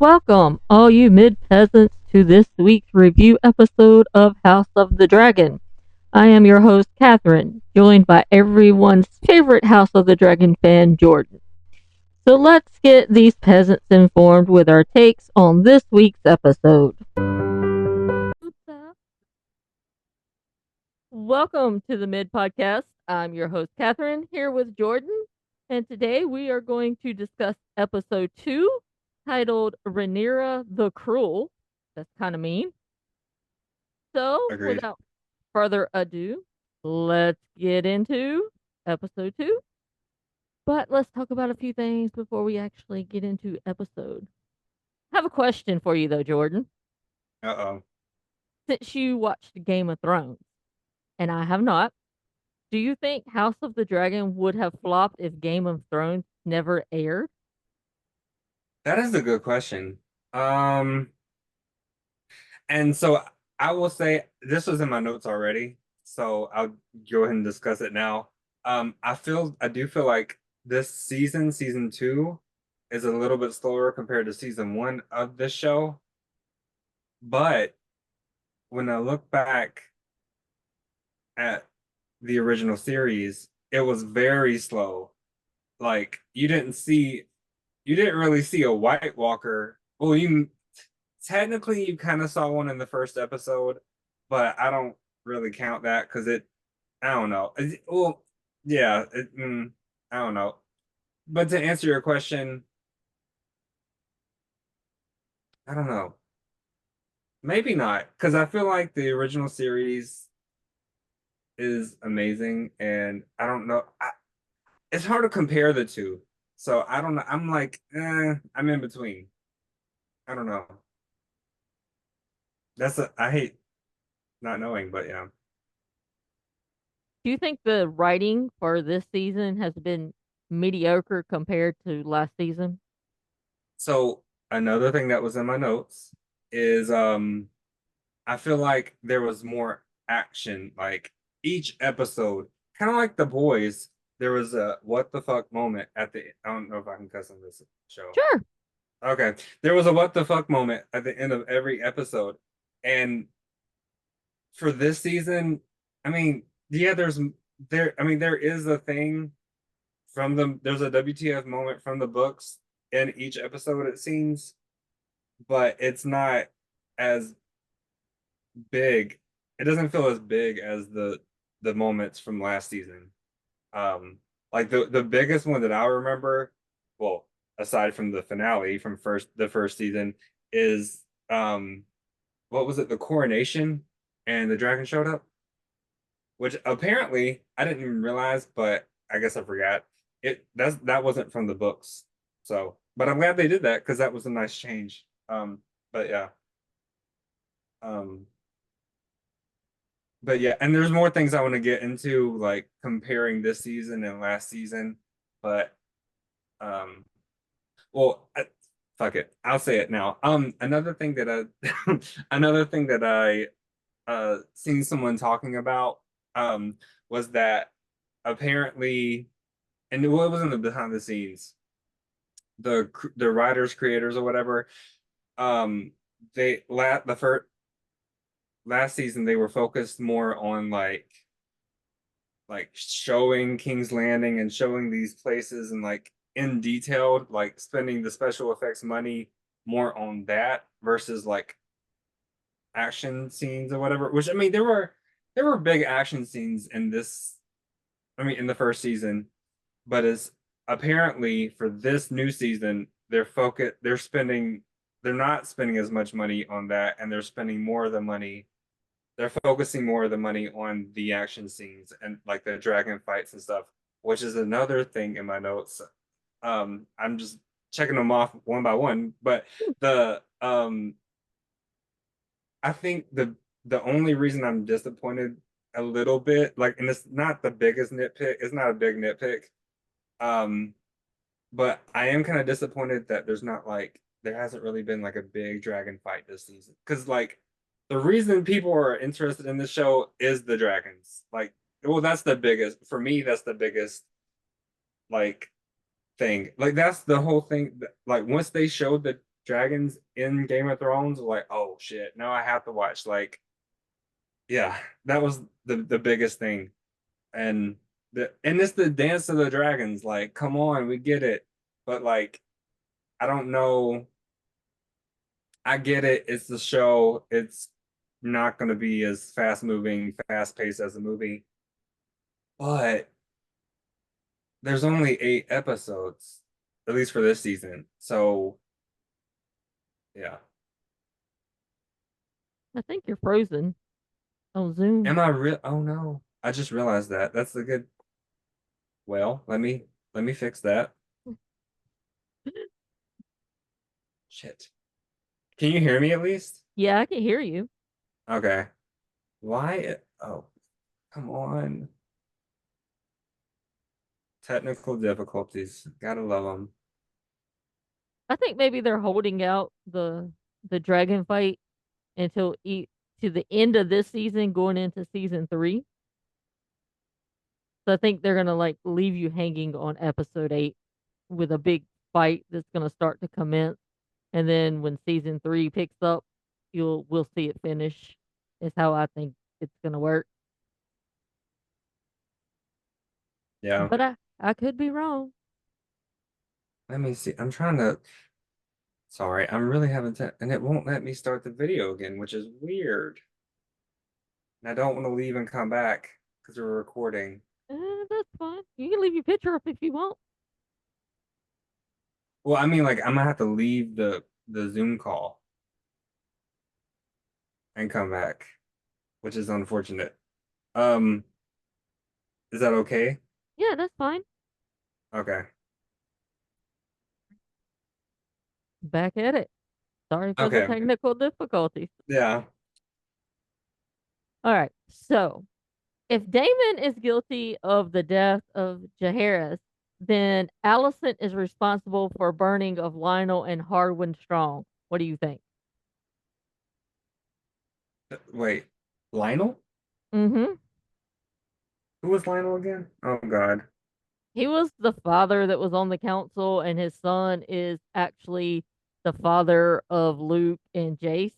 Welcome, all you mid peasants, to this week's review episode of House of the Dragon. I am your host, Catherine, joined by everyone's favorite House of the Dragon fan, Jordan. So let's get these peasants informed with our takes on this week's episode. Welcome to the Mid Podcast. I'm your host, Catherine, here with Jordan, and today we are going to discuss episode 2 titled Rhaenyra the Cruel. That's kind of mean. So, Agreed. without further ado, let's get into episode 2. But let's talk about a few things before we actually get into episode. I have a question for you though, Jordan. Uh-oh. Since you watched Game of Thrones, and I have not, do you think House of the Dragon would have flopped if Game of Thrones never aired? That is a good question. Um, and so I will say this was in my notes already, so I'll go ahead and discuss it now. I do feel like this season, season two, is a little bit slower compared to season one of this show. But when I look back at the original series, it was very slow. Like you didn't really see a White Walker. Well, you technically you kind of saw one in the first episode, but I don't really count that because I don't know. Well, yeah, I don't know. But to answer your question, I don't know. Maybe not, because I feel like the original series is amazing, and I don't know. It's hard to compare the two, so I don't know. I'm like, I'm in between. I don't know. I hate not knowing, but yeah. Do you think the writing for this season has been mediocre compared to last season? So another thing that was in my notes is I feel like there was more action. Like each episode, kind of like The Boys, there was a what the fuck moment at the I don't know if I can cuss on this show. Sure. Okay. There was a what the fuck moment at the end of every episode. And for this season, I mean, yeah, there is a thing there's a WTF moment from the books in each episode, it seems, but it's not as big. It doesn't feel as big as the moments from last season. Like the biggest one that I remember, well, aside from the finale from the first season, is what was it, the coronation and the dragon showed up, which apparently I didn't even realize, but I guess I forgot. That wasn't from the books. So, but I'm glad they did that because that was a nice change. But yeah. Um, but yeah, and there's more things I want to get into, like comparing this season and last season. But um, well, fuck it, I'll say it now. Another thing that another thing that I seen someone talking about was that apparently, and it wasn't the behind the scenes, the writers, creators, or whatever. Um, the first last season they were focused more on like showing King's Landing and showing these places and like in detail, like spending the special effects money more on that versus like action scenes or whatever. Which I mean, there were big action scenes in this. I mean, in the first season, but as apparently for this new season, they're not spending as much money on that, and they're spending more of the money. They're focusing more of the money on the action scenes and like the dragon fights and stuff, which is another thing in my notes. I'm just checking them off one by one, but the I think the only reason I'm disappointed a little bit, like, and it's not the biggest nitpick, it's not a big nitpick, um, but I am kind of disappointed that there hasn't really been like a big dragon fight this season. Because like the reason people are interested in this show is the dragons. Like, well, that's the biggest for me. That's the biggest like thing. Like that's the whole thing. Like once they showed the dragons in Game of Thrones, like, oh shit, now I have to watch. Like, yeah, that was the biggest thing. And it's the Dance of the Dragons. Like, come on, we get it. But like, I don't know. I get it. It's the show. It's not going to be as fast moving, fast paced as the movie. But there's only 8 episodes, at least for this season. So yeah. I think you're frozen on Zoom. Am I real? Oh no. I just realized that. That's the good. Well, let me fix that. Shit. Can you hear me at least? Yeah, I can hear you. Okay. Why? Oh, come on. Technical difficulties. Gotta love them. I think maybe they're holding out the dragon fight until to the end of this season, going into season 3. So I think they're gonna like leave you hanging on episode 8 with a big fight that's gonna start to commence, and then when season 3 picks up, we'll see it finish. Is how I think it's gonna work. Yeah. But I could be wrong. Let me see. I'm trying to. Sorry, I'm really having to, and it won't let me start the video again, which is weird. And I don't want to leave and come back because we're recording. That's fine. You can leave your picture up if you want. Well, I mean, like I'm gonna have to leave the Zoom call and come back, which is unfortunate. Um, is that okay? Yeah, that's fine. Okay. Back at it. Sorry for the Okay. technical difficulties. Yeah. All right. So, if Damon is guilty of the death of Jaharis, then Allison is responsible for burning of Lionel and Harwin Strong. What do you think? Wait. Lionel? Mm-hmm. Who was Lionel again? Oh God. He was the father that was on the council, and his son is actually the father of Luke and Jace.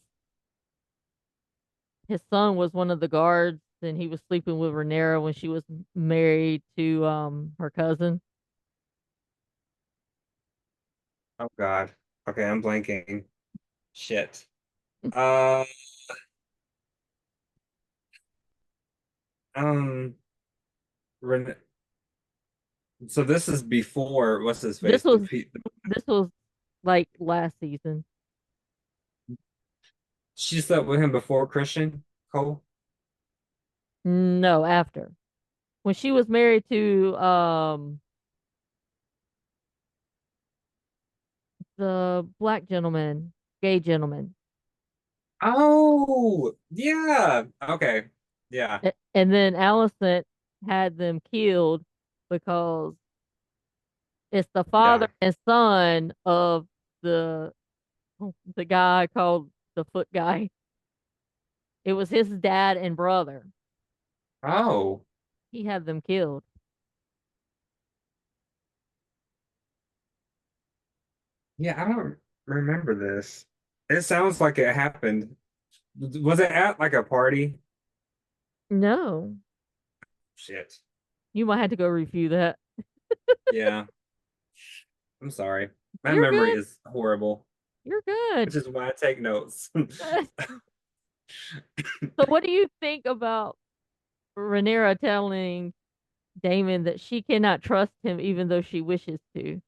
His son was one of the guards, and he was sleeping with Rhaenyra when she was married to her cousin. Oh God. Okay, I'm blanking. Shit. Uh, um, Ren so this is before what's his This face? was this was like last season. She slept with him before Christian Cole. No, after. When she was married to the black gentleman, gay gentleman. Oh, yeah. Okay. Yeah. And then Allison had them killed because it's the father Yeah. and son of the the guy called the foot guy. It was his dad and brother. Oh, He had them killed. yeah. I don't remember this. It sounds like it happened. Was it at like a party? No, Shit. you might have to go review that. Yeah. I'm sorry. My You're memory good. is horrible, You're good. which is why I take notes. So, what do you think about Rhaenyra telling Damon that she cannot trust him even though she wishes to?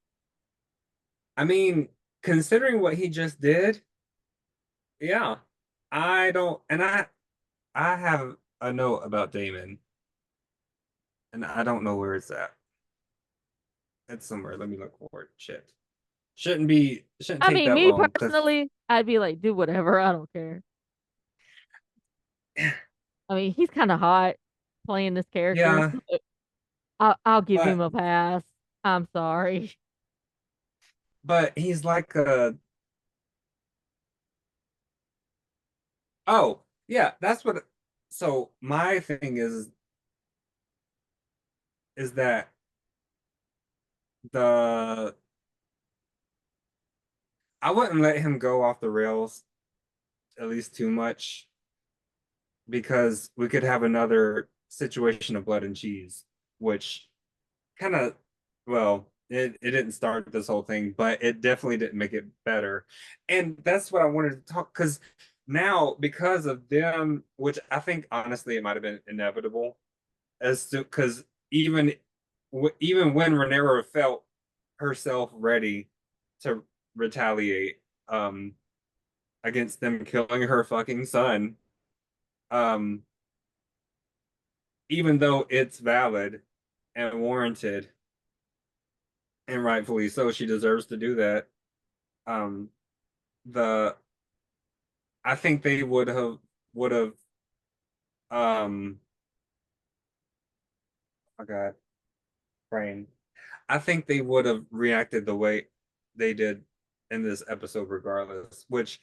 I mean, considering what he just did, yeah. I don't, and I have a note about Damon, and I don't know where it's at. It's somewhere. Let me look for it. Shit. Shouldn't I take mean, that me long because personally, I'd be like, do whatever. I don't care. I mean, he's kind of hot playing this character. yeah, So I'll give him but a pass. I'm sorry. he's like a oh yeah, that's what so my thing is that the I wouldn't let him go off the rails at least too much because we could have another situation of blood and cheese, which kind of, well, it didn't start this whole thing, but it definitely didn't make it better. And that's what I wanted to talk because now, because of them, which I think honestly it might have been inevitable, as to because even even when Rhaenyra felt herself ready to retaliate against them killing her fucking son, um, even though it's valid and warranted and rightfully so, she deserves to do that. Um, the I think they would have um oh God, brain. I think they would have reacted the way they did in this episode regardless, which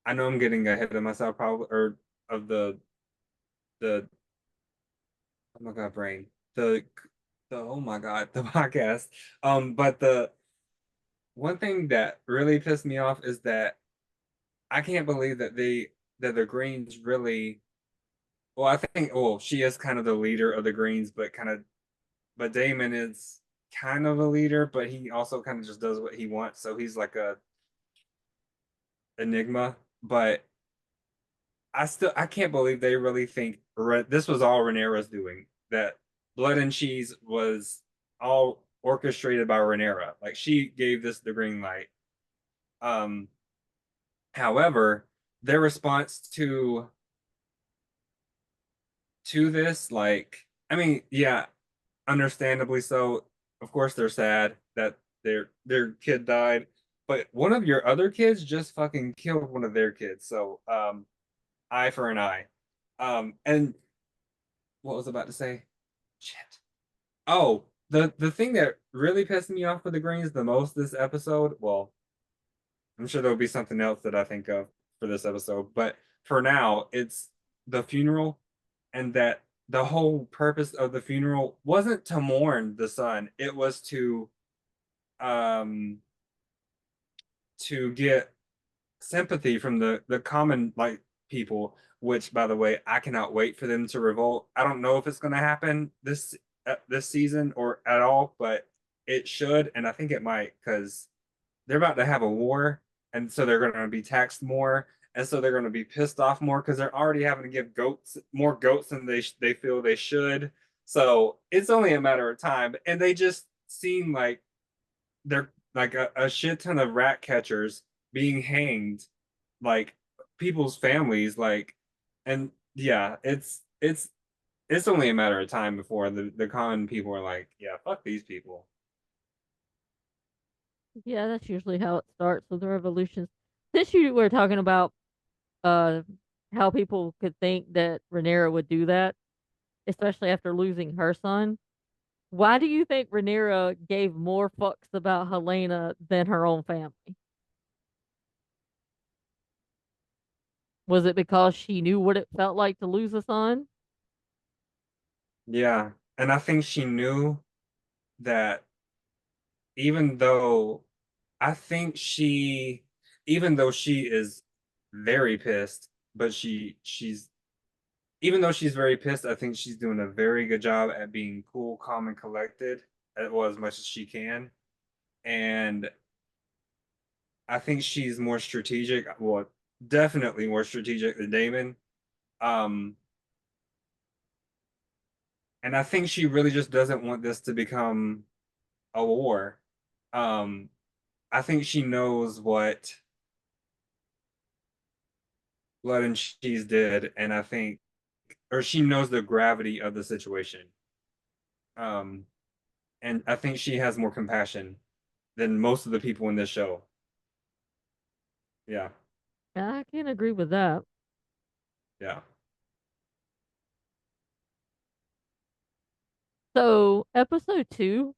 I know I'm getting ahead of myself probably or of the oh my God, brain. The oh my God, the podcast. But the one thing that really pissed me off is that I can't believe that the Greens really well, I think well, she is kind of the leader of the Greens, but Damon is kind of a leader, but he also kind of just does what he wants. So he's like a enigma. But I can't believe they really think this was all Rhaenyra's doing. That Blood and Cheese was all orchestrated by Rhaenyra. Like she gave this the green light. Um, however, their response to this, like, I mean, yeah, understandably so. Of course, they're sad that their kid died, but one of your other kids just fucking killed one of their kids. So, eye for an eye. And what was I about to say? Shit. Oh, the thing that really pissed me off with the Greens the most this episode. Well, I'm sure there'll be something else that I think of for this episode, but for now, it's the funeral and that the whole purpose of the funeral wasn't to mourn the son. It was um to get sympathy from the common like people, which by the way, I cannot wait for them to revolt. I don't know if it's going to happen this season or at all, but it should, and I think it might because they're about to have a war, and so they're going to be taxed more, and so they're going to be pissed off more because they're already having to give goats more goats than they feel they should. So it's only a matter of time, and they just seem like they're like a shit ton of rat catchers being hanged, like people's families, like, and yeah, it's only a matter of time before the common people are like, yeah, fuck these people. Yeah, that's usually how it starts with the revolutions. Since you were talking about uh how people could think that Rhaenyra would do that, especially after losing her son, why do you think Rhaenyra gave more fucks about Helena than her own family? Was it because she knew what it felt like to lose a son? Yeah, and I think she knew that even though I think she, even though she is very pissed, but she's even though she's very pissed, I think she's doing a very good job at being cool, calm, and collected, well, as much as she can. And I think she's more strategic, well, definitely more strategic than Damon. Um, and I think she really just doesn't want this to become a war. Um, I think she knows what Blood and Cheese did, and I think, or she knows the gravity of the situation. Um, and I think she has more compassion than most of the people in this show. Yeah, I can agree with that. yeah. So, episode 2,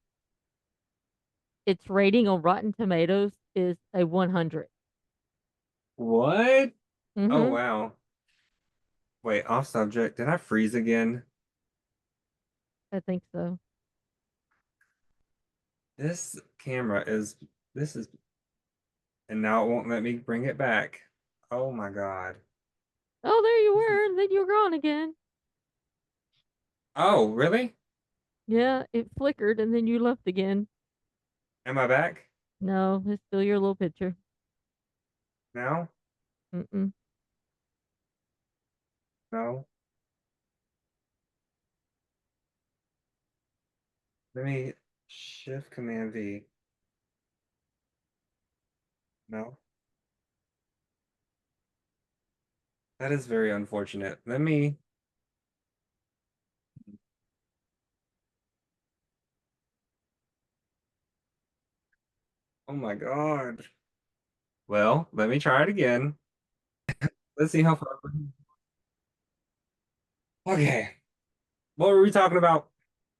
its rating on Rotten Tomatoes is a 100. What? Oh Mhm. wow. Wait, off subject. Did I freeze again? I think so. This camera is this is and now it won't let me bring it back. Oh my God. Oh, there you This is- were, and then you were gone again. Oh, really? Yeah, it flickered and then you left again. Am I back No, it's still your little picture. now? Mm-mm. No. Let me Shift Command V. No. That is very unfortunate. Let me. Oh my God. Well, let me try it again. Let's see how far. Okay. What were we talking about?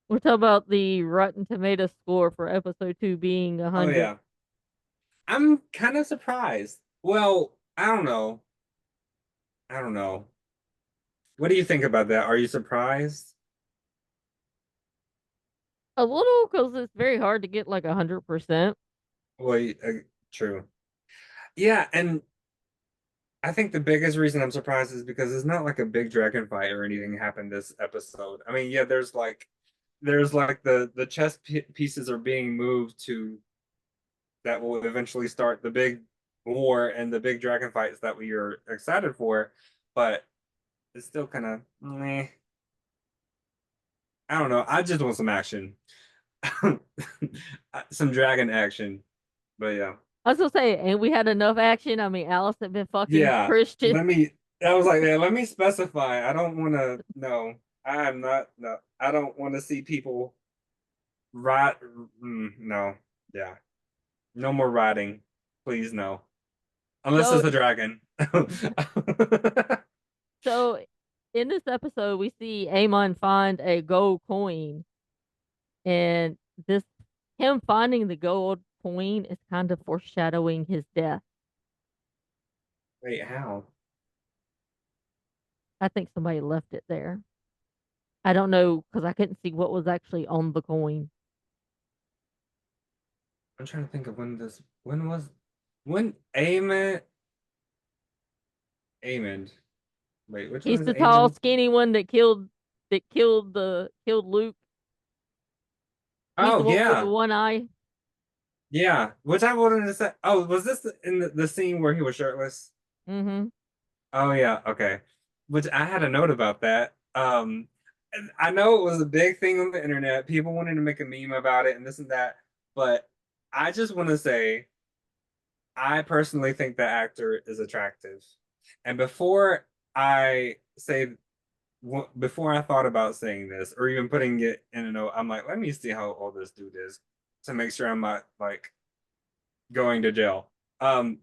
We're talking about the Rotten Tomato score for episode 2 being Oh 100. yeah. I'm kind of surprised. Well, I don't know. I don't know. What do you think about that? Are you surprised? A little, because it's very hard to get like 100%. Well, true. Yeah, and I think the biggest reason I'm surprised is because it's not like a big dragon fight or anything happened this episode. I mean, yeah, there's like the pieces are being moved to that will eventually start the big war and the big dragon fights that we are excited for, but it's still kind of meh. I don't know. I just want some action. Some dragon action. But yeah. I was gonna say, and we had enough action. I mean, Alice had been fucking Yeah. Christian. I was like, yeah, let me specify. I don't want to, no, I am not, no, I don't want to see people ride. No. Yeah. No more riding. Please, no. Unless So, it's a dragon. so in this episode, we see Amon find a gold coin, and this him finding the gold coin is kind of foreshadowing his death. Wait, how? I think somebody left it there. I don't know because I couldn't see what was actually on the coin. I'm trying to think of when Amond. Wait, which one He's is the tall, Amond? skinny one that killed Luke. He's the Oh one with the yeah. one eye. Yeah. Which I wanted to say. Oh, was this in the scene where he was shirtless? Mm-hmm. Oh yeah, okay. Which I had a note about that. And I know it was a big thing on the internet. People wanted to make a meme about it and this and that, but I just want to say I personally think the actor is attractive. And I say before I thought about saying this or even putting it in a note, I'm like, let me see how old this dude is to make sure I'm not like going to jail. Um,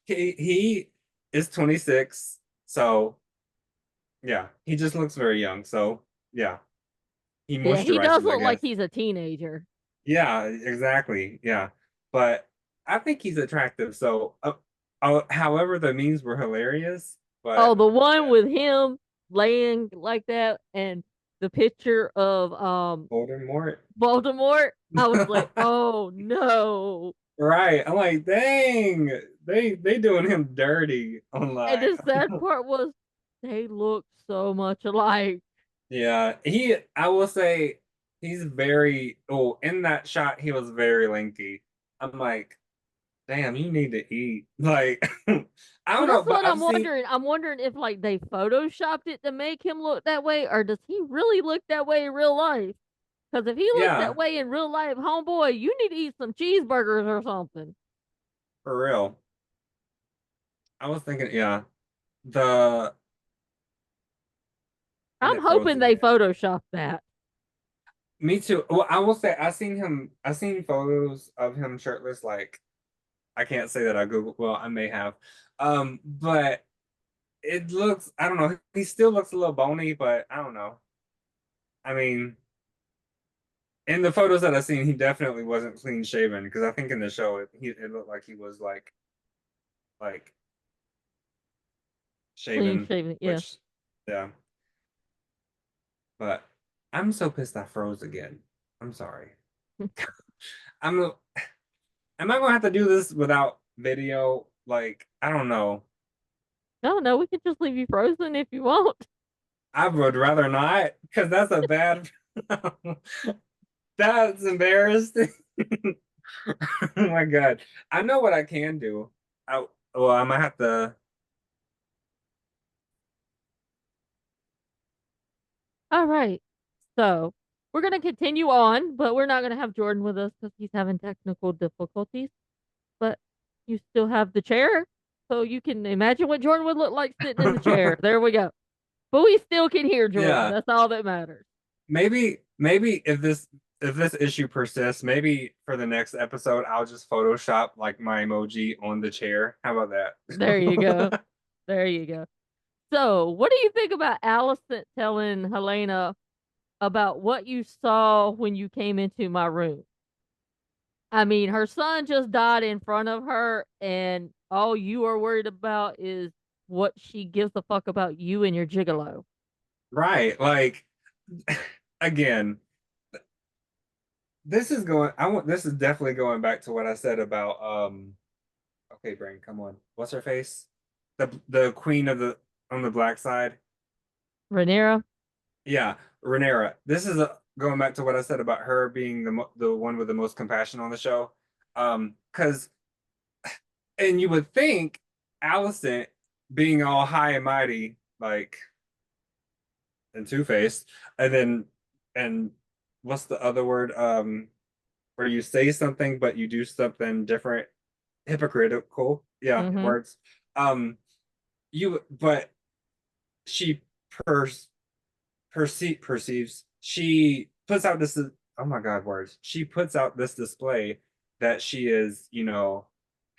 he is 26, so yeah, he just looks very young. So yeah, he Yeah, he does moisturizes, I look like guess. he's a teenager. Yeah, exactly. Yeah, but I think he's attractive. So, however, the memes were hilarious. Oh, But the one yeah, with him laying like that and the picture of Voldemort. Voldemort. I was like, oh no. Right. I'm like, dang, they doing him dirty And online. the sad part was they look so much alike. Yeah, I will say he's in that shot, he was very lanky. I'm like, damn, you need to eat. Like, I Well, don't know, that's but what I'm wondering. I'm wondering if like they photoshopped it to make him look that way, or does he really look that way in real life? Because if he looks that yeah, way in real life, homeboy, you need to eat some cheeseburgers or something. for real. I was thinking, yeah, the, and I'm it froze hoping they again. photoshopped that. Me too. Well, I will say, I seen photos of him shirtless. Like, I can't say that I Googled, well, I may have. But I don't know, he still looks a little bony, but I don't know. I mean, in the photos that I've seen, he definitely wasn't clean shaven because I think in the show it looked like he was like Clean shaven, shaven, yeah. which yeah. But I'm so pissed I froze again. I'm sorry. I'm Am I gonna have to do this without video. Like, I don't know. No, no, we can just leave you frozen if you want. I would rather not, because that's a bad. That's embarrassing. Oh my God. I know what I can do. Well, I might have to. All right. So we're going to continue on, but we're not going to have Jordan with us because he's having technical difficulties. But you still have the chair. So you can imagine what Jordan would look like sitting in the chair. There we go. But we still can hear Jordan. Yeah, That's all that matters. maybe if this issue persists, maybe for the next episode, I'll just Photoshop like my emoji on the chair. How about There you go. that? There you go. So, what do you think about Allison telling Helena about what you saw when you came into my room? I mean, her son just died in front of her, and all you are worried about is what she gives a fuck about you and your gigolo. Right. Like again, this is definitely going back to what I said about okay, Brain, come on. What's her face? The queen of the on the black side. Rhaenyra? Yeah, Rhaenyra. This is going back to what I said about her being the one with the most compassion on the show. Because and you would think Allison being all high and mighty, like and two-faced, and then and what's the other word? Where you say something but you do something different, hypocritical. Yeah, Mm-hmm. words. But she per perceives, she puts out this, oh my God, words. She puts out this display that she is,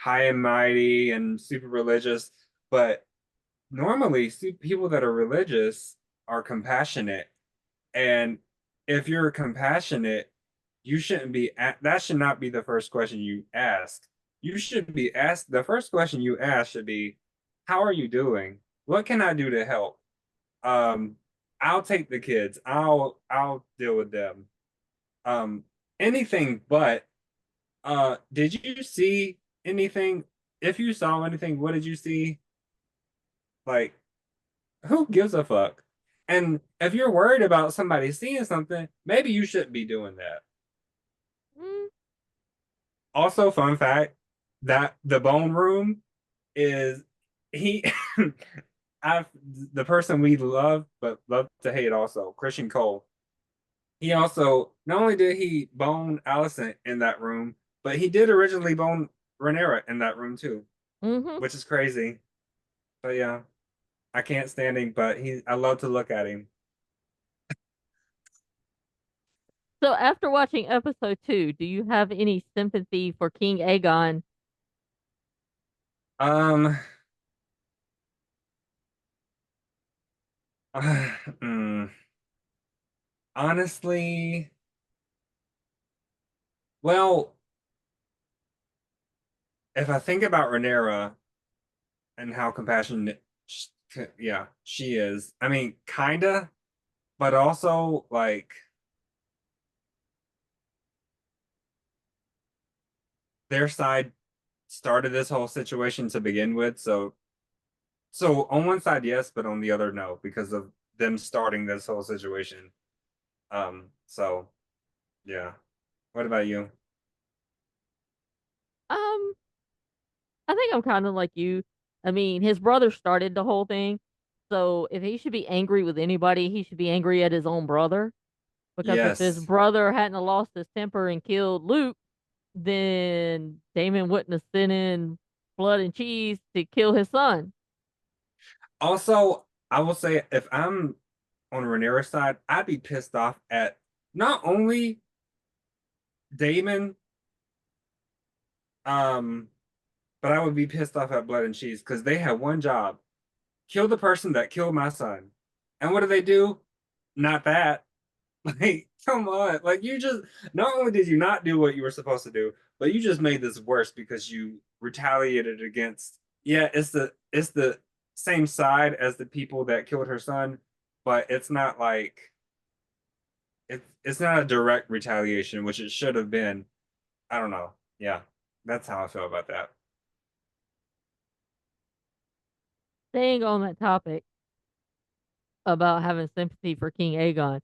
high and mighty and super religious, but normally people that are religious are compassionate. And if you're compassionate, you shouldn't be that should not be the first question you ask. You should be asked the first question you ask should be, how are you doing? What can I do to help? Um, I'll take the kids. I'll deal with them. Um, anything but did you see anything? If you saw anything, what did you see? Like, who gives a fuck? And if you're worried about somebody seeing something, maybe you shouldn't be doing that. Mm, Also, fun fact that the bone room is he I the person we love but love to hate also, Christian Cole. He also not only did he bone Allison in that room, but he did originally bone Rhaenyra in that room too, mm-hmm. which is crazy. But yeah, I can't stand him, but I love to look at him. So, after watching episode 2, do you have any sympathy for King Aegon? Um, mm, honestly, well, if I think about Rhaenyra and how compassionate, yeah, she is. I mean, kinda, but also like their side started this whole situation to begin with. So on one side, yes, but on the other, no, because of them starting this whole situation. So yeah. What about you? Um, I think I'm kind of like you. I mean, his brother started the whole thing. So, if he should be angry with anybody, he should be angry at his own brother. Because if his Yes. brother hadn't have lost his temper and killed Luke, then Damon wouldn't have sent in blood and cheese to kill his son. Also, I will say if I'm on Rhaenyra's side, I'd be pissed off at not only Damon, um, but I would be pissed off at Blood and Cheese because they had one job: kill the person that killed my son. And what do they do? Not that. Like, come on. Like, you just not only did you not do what you were supposed to do, but you just made this worse because you retaliated against. Yeah, it's the same side as the people that killed her son, but it's not like it's not a direct retaliation, which it should have been. I don't know. Yeah, that's how I feel about that. staying on that topic about having sympathy for King Aegon,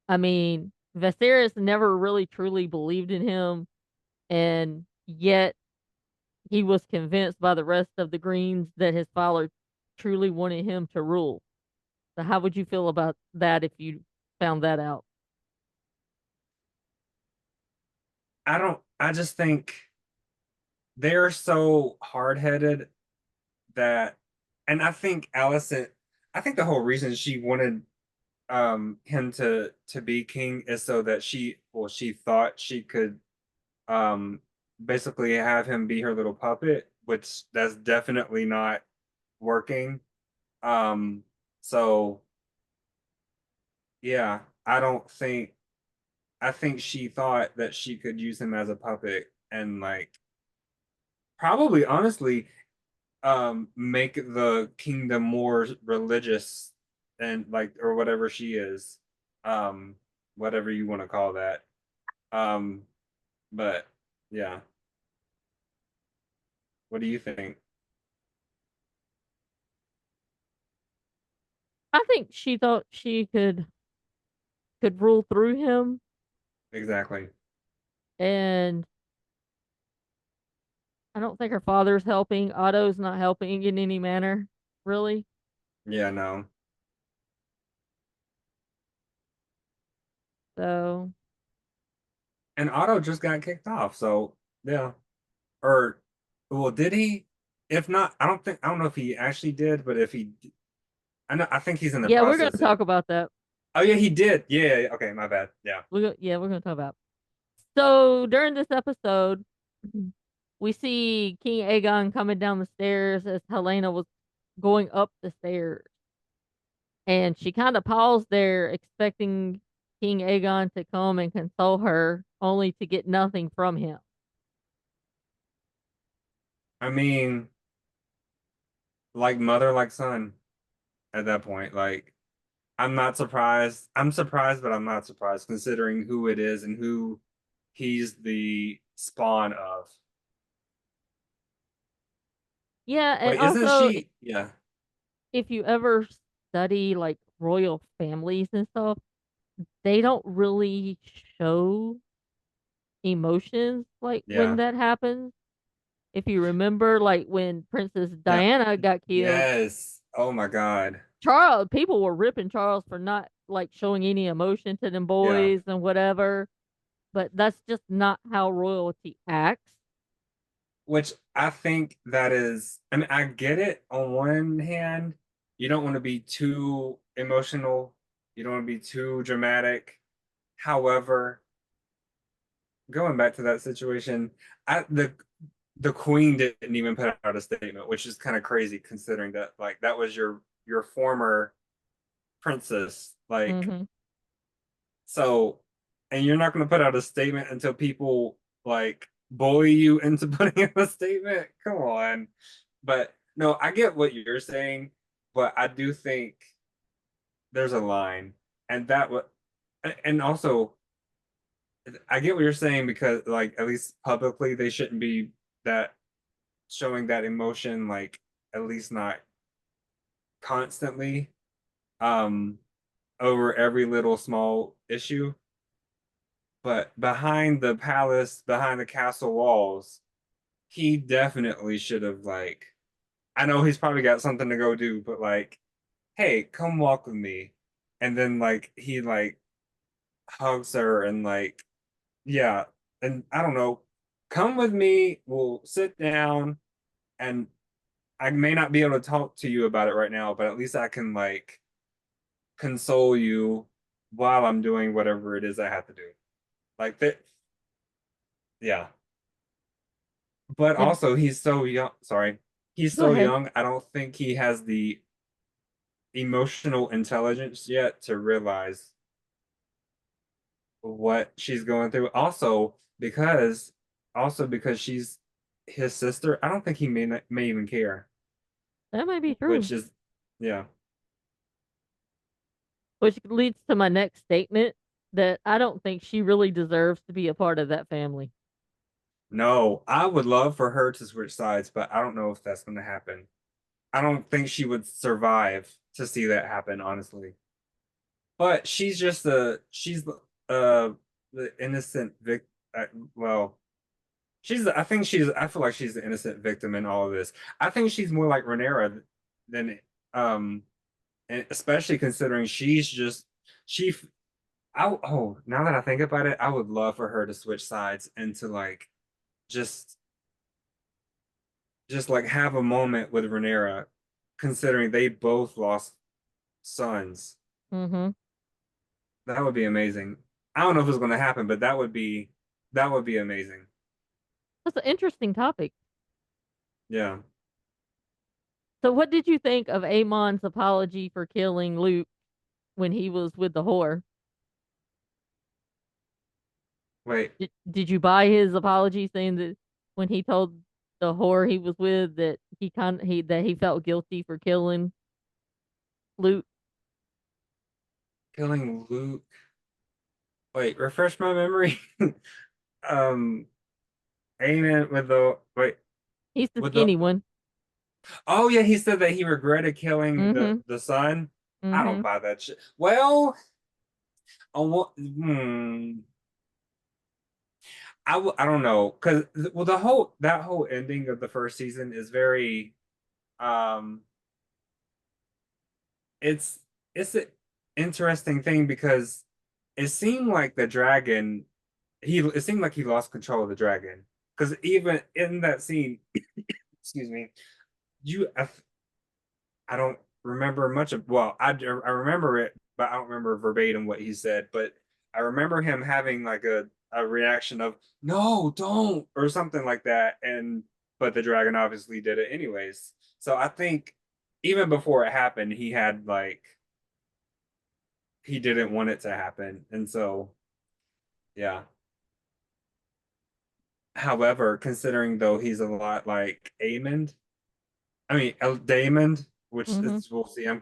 I mean, Viserys never really truly believed in him, and yet he was convinced by the rest of the Greens that his father truly wanted him to rule. So, how would you feel about that if you found that out? I just think they're so hard-headed that, and I think the whole reason she wanted him to be king is so that she thought she could um basically have him be her little puppet, which that's definitely not working. Um, so yeah, I think she thought that she could use him as a puppet and like probably honestly make the kingdom more religious and like or whatever she is. Um, whatever you want to call that. Um, but yeah, what do you think? I think she thought she could rule through him, Exactly. and I don't think her father's helping. Otto's not helping in any manner, really. Yeah, no. So And Otto just got kicked off, so yeah. Or well, did he? If not, I don't know if he actually did, but if he I think he's in the yeah, we're gonna process. talk about that. Oh yeah, he did. Yeah, yeah, okay, my bad. Yeah. Yeah, we're gonna talk about. So during this episode, we see King Aegon coming down the stairs as Helena was going up the stairs. And she kind of paused there, expecting King Aegon to come and console her, only to get nothing from him. I mean, like mother, like son at that point. Like I'm not surprised. I'm surprised, but I'm not surprised considering who it is and who he's the spawn of. Yeah, and Wait, isn't also she? Yeah. if you ever study like royal families and stuff, they don't really show emotions like when Yeah. that happens. If you remember, like when Princess That Diana got killed, yes. Oh my God. Charles, people were ripping Charles for not like showing any emotion to them Yeah. boys and whatever. But that's just not how royalty acts. Which I think that is, I mean, I get it on one hand. You don't want to be too emotional. You don't want to be too dramatic. However, going back to that situation, the queen didn't even put out a statement, which is kind of crazy considering that like that was your former princess. Like Hmm. so, and you're not going to put out a statement until people like bully you into putting in a statement. Come on. But no, I get what you're saying, but I do think there's a line, and that what, and also I get what you're saying because like at least publicly they shouldn't be that showing that emotion, like at least not constantly, um, over every little small issue. But behind the palace, behind the castle walls, he definitely should have like. I know he's probably got something to go do, but like hey, come walk with me. And then like he like hugs her and like, yeah. And I don't know, come with me, we'll sit down and I may not be able to talk to you about it right now, but at least I can like console you while I'm doing whatever it is I have to do. Like that, yeah. But And also he's so young, sorry. He's go so ahead. young, I don't think he has the emotional intelligence yet to realize what she's going through. Also because she's his sister, I don't think he may even care. That might be true. Which is yeah. Which leads to my next statement that I don't think she really deserves to be a part of that family. No, I would love for her to switch sides, but I don't know if that's gonna happen. I don't think she would survive to see that happen, honestly. But uh the innocent well, I think I feel like she's the innocent victim in all of this. I think she's more like Rhaenyra than um and especially considering she now that I think about it, I would love for her to switch sides and to like just just like have a moment with Rhaenyra, considering they both lost sons. Mm-hmm. That would be amazing. I don't know if it's going to happen, but that would be amazing. That's an interesting topic. Yeah. So, what did you think of Amon's apology for killing Luke when he was with the whore? Wait, Did you buy his apology saying that when he told the whore he was with that he felt guilty for killing Luke? killing Luke. Wait, refresh my memory. um, Amen with the wait He's the with the skinny one. oh yeah, he said that he regretted killing Mm-hmm. the son. I don't Mm-hmm. buy that shit. Well, I don't know because well the whole that whole ending of the first season is very um it's it's an interesting thing because it seemed like the dragon it seemed like he lost control of the dragon because even in that scene excuse me you I don't remember much of I remember it but I don't remember verbatim what he said but I remember him having like a reaction of no don't or something like that and but the dragon obviously did it anyways so I think even before it happened he had like he didn't want it to happen and so yeah. However, considering though he's a lot like Amond, I mean Damond, which Mm-hmm. is we'll see. I'm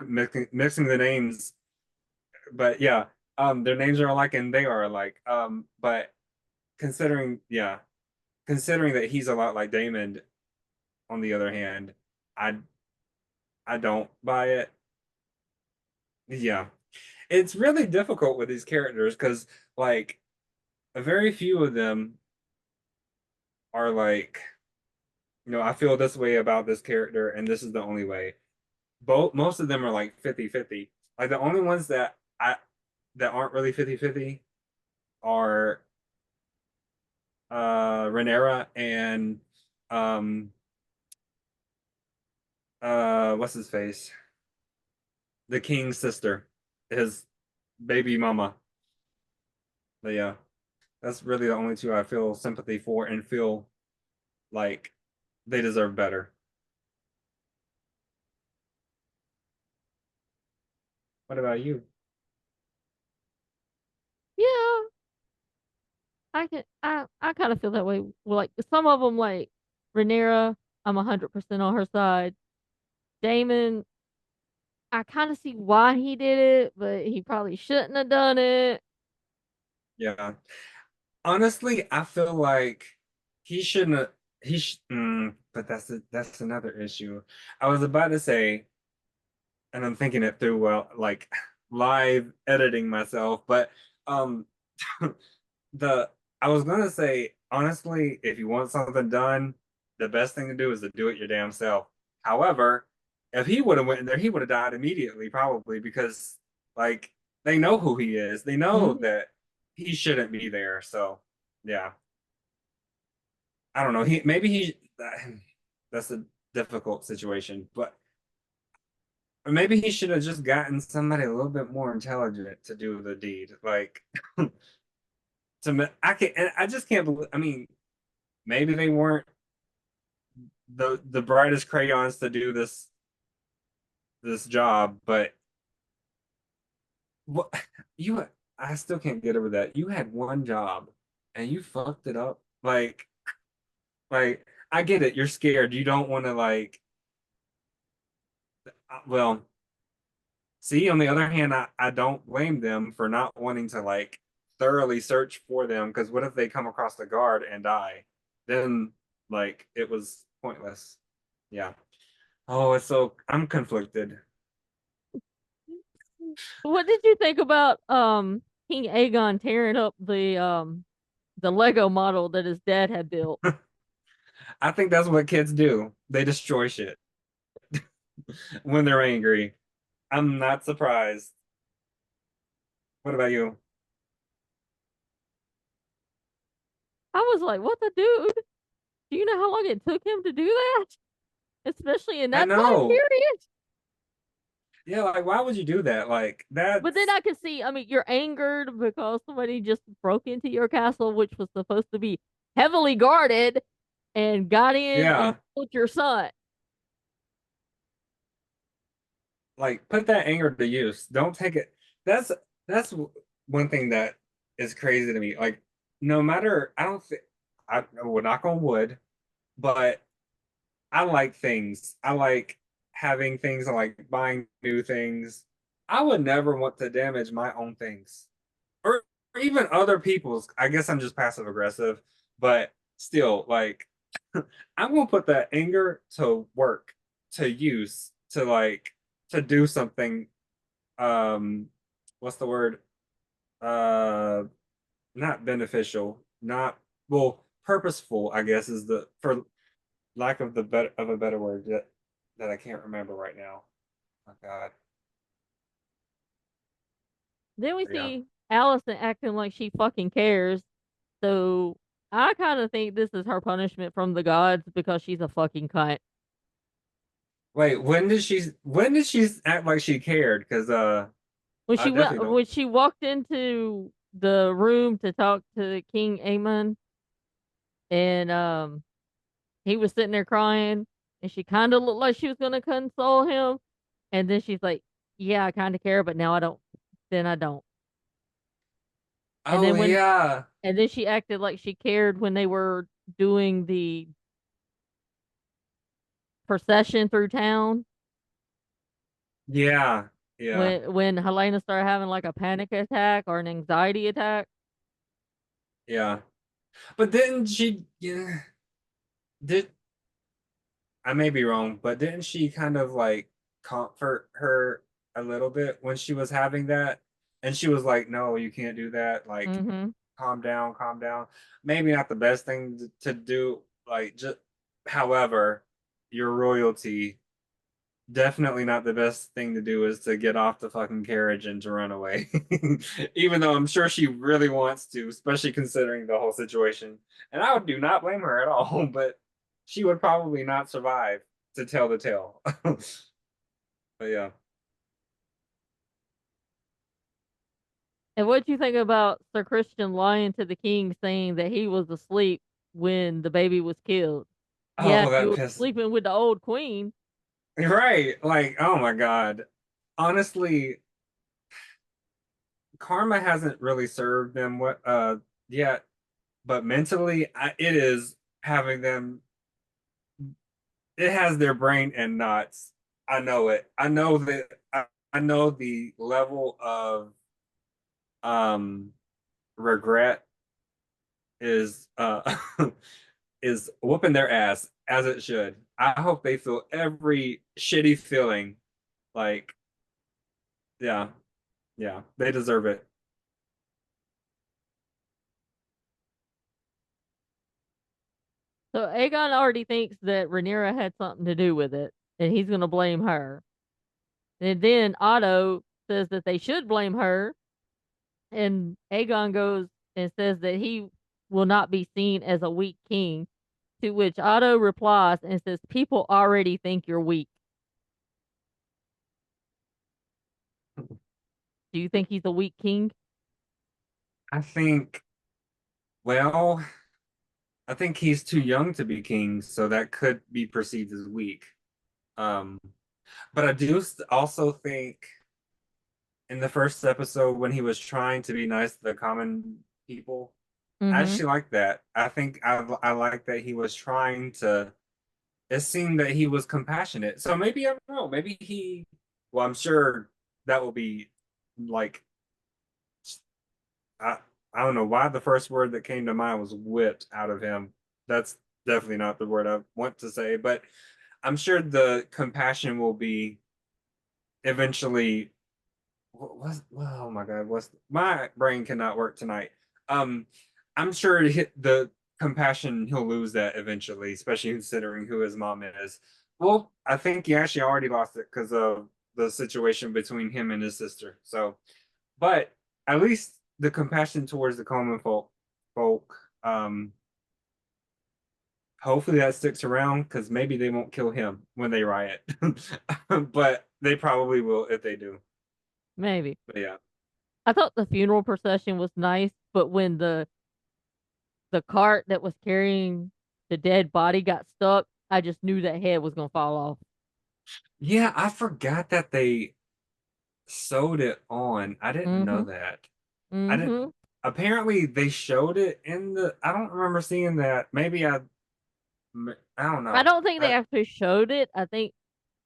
mixing the names, but yeah, their names are alike and they are alike. But yeah, considering that he's a lot like Damon, on the other hand, I I don't buy it. Yeah, it's really difficult with these characters because like very few of them are like, I feel this way about this character, and this is the only way. Most of them are like 50-50. Like the only ones that aren't really 50-50 are Rhaenyra and um what's his face? The king's sister, his baby mama. But yeah, that's really the only two I feel sympathy for and feel like they deserve better. What about you? Yeah, I kind of feel that way. Well, like some of them, like Rhaenyra, I'm 100% on her side. Damon, I kind of see why he did it, but he probably shouldn't have done it. Yeah. Honestly, I feel like he shouldn't have but that's another issue. I was about to say and I'm thinking it through well, like live editing myself. But um, the I was gonna say honestly, if you want something done, the best thing to do is to do it your damn self. However, if he would have went in there, he would have died immediately, probably because like they know who he is. They know Hmm. that he shouldn't be there. So yeah, I don't know. He maybe he that's a difficult situation, but or maybe he should have just gotten somebody a little bit more intelligent to do the deed. Like I can and I just can't believe. I mean, maybe they weren't the brightest crayons to do this job, but what you I still can't get over that. You had one job and you fucked it up. Like I get it. You're scared. You don't want to like. Well, see, on the other hand, I don't blame them for not wanting to like thoroughly search for them because what if they come across the guard and die? Then like it was pointless. Yeah. Oh, it's so I'm conflicted. What did you think about King Aegon tearing up the Lego model that his dad had built? I think that's what kids do. They destroy shit when they're angry. I'm not surprised. What about you? I was like, what the dude? Do you know how long it took him to do that? Especially in I that time know. period. Yeah, like why would you do that? Like But then that's I could see, I mean, you're angered because somebody just broke into your castle, which was supposed to be heavily guarded, and got in and yeah, killed your son. like put that anger to use. Don't take it. That's that's one thing that is crazy to me. Like no matter I don't think I will knock on wood, but I like things. I like having things. I like buying new things. I would never want to damage my own things or even other people's. I guess I'm just passive aggressive, but still, like, I'm gonna put that anger to work, to use, to like, to do something. Um, what's the word? Uh, Not beneficial, not well, purposeful, I guess is the for lack of the better of a better word that I can't remember right now. Oh God. Then we Yeah. see Allison acting like she fucking cares. So I kind of think this is her punishment from the gods because she's a fucking cunt. Wait, when did she act like she cared? Because I definitely don't. When she walked into the room to talk to King Aemon, and he was sitting there crying, and she kind of looked like she was gonna console him, and then she's like, "Yeah, I kind of care, but now I don't." Then I don't. And Oh then when yeah. and then she acted like she cared when they were doing the procession through town. Yeah. Yeah. When Helena started having like a panic attack or an anxiety attack. Yeah. But didn't she yeah, did I may be wrong, but didn't she kind of like comfort her a little bit when she was having that? And she was like, "No, you can't do that. Like, Mm-hmm. calm down, calm down." Maybe not the best thing to do. Like, just however, your royalty. Definitely not the best thing to do is to get off the fucking carriage and to run away. Even though I'm sure she really wants to, especially considering the whole situation. And I would do not blame her at all, but she would probably not survive to tell the tale. But yeah. And what do you think about Sir Christian lying to the king, saying that he was asleep when the baby was killed? Yes, Oh, you that were pissed. sleeping with the old queen. Right. Like, oh my God. Honestly, karma hasn't really served them what yet, but mentally it is having them it has their brain in knots. I know it. I know that I know the level of um regret is is whooping their ass as it should. I hope they feel every shitty feeling. Like, yeah, yeah, they deserve it. So Aegon already thinks that Rhaenyra had something to do with it, and he's going to blame her. And then Otto says that they should blame her, and Aegon goes and says that he will not be seen as a weak king. To which Otto replies and says, "People already think you're weak." Do you think he's a weak king? I think, well, I think he's too young to be king, so that could be perceived as weak. Um, but I do also think in the first episode when he was trying to be nice to the common people. I Mm-hmm. actually like that. I think I like that he was trying to. It seemed that he was compassionate. So maybe I don't know. Maybe he. Well, I'm sure that will be like I I don't know why the first word that came to mind was whipped out of him. That's definitely not the word I want to say, but I'm sure the compassion will be eventually. Oh my God, what's my brain cannot work tonight. Um, I'm sure the compassion he'll lose that eventually, especially considering who his mom is. Well, I think he actually already lost it because of the situation between him and his sister. So, but at least the compassion towards the common folk, hopefully that sticks around because maybe they won't kill him when they riot, but they probably will if they do. Maybe. But yeah. I thought the funeral procession was nice, but when the cart that was carrying the dead body got stuck, I just knew that head was gonna fall off. Yeah, I forgot that they sewed it on. I didn't know Mm-hmm. that. I didn't. Mm-hmm. Apparently, they showed it in the. I don't remember seeing that. Maybe I don't I know. don't think they actually showed it. I think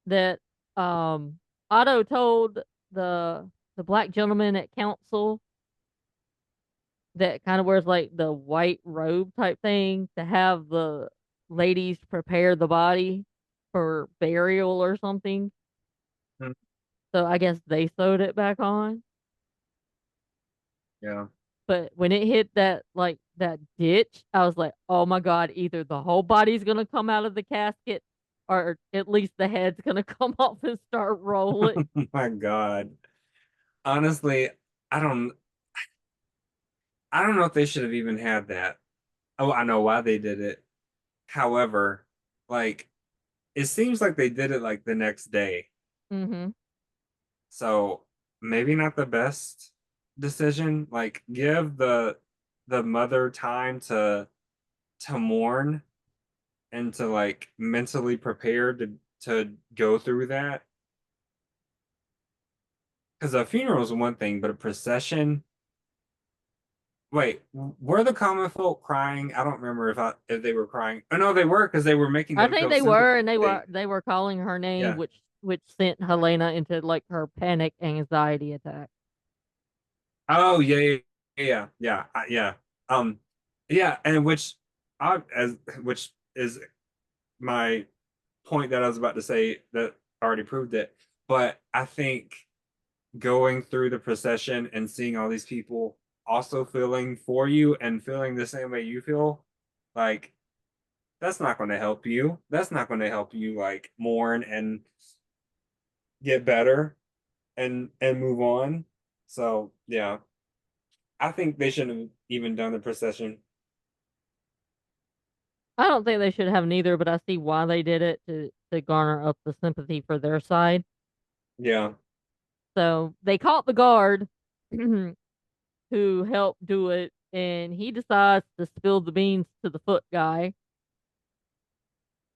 that um Otto told the the black gentleman at council that kind of wears like the white robe type thing to have the ladies prepare the body for burial or something. Hmm, So I guess they sewed it back on. yeah. But when it hit that like that ditch, I was like, "Oh my God, either the whole body's gonna come out of the casket or at least the head's gonna come off and start rolling." Oh my God. Honestly, I don't. I don't know if they should have even had that. Oh, I know why they did it. However, like it seems like they did it like the next day. Mm-hmm. So maybe not the best decision. Like give the mother time to mourn and to like mentally prepare to go through that. Because a funeral is one thing, but a procession. Wait, were the common folk crying? I don't remember if they were crying. Oh no, they were because they were making I them think feel they were, sympathy. and they were calling her name, Yeah. which sent Helena into like her panic anxiety attack. Oh yeah. Um, yeah, and which is my point that I was about to say that already proved it. But I think going through the procession and seeing all these people also feeling for you and feeling the same way you feel, like that's not going to help you. That's not going to help you like mourn and get better and move on. So yeah, I think they shouldn't have even done the procession. I don't think they should have neither, but I see why they did it to garner up the sympathy for their side. Yeah. So they caught the guard who helped do it, and he decides to spill the beans to the foot guy.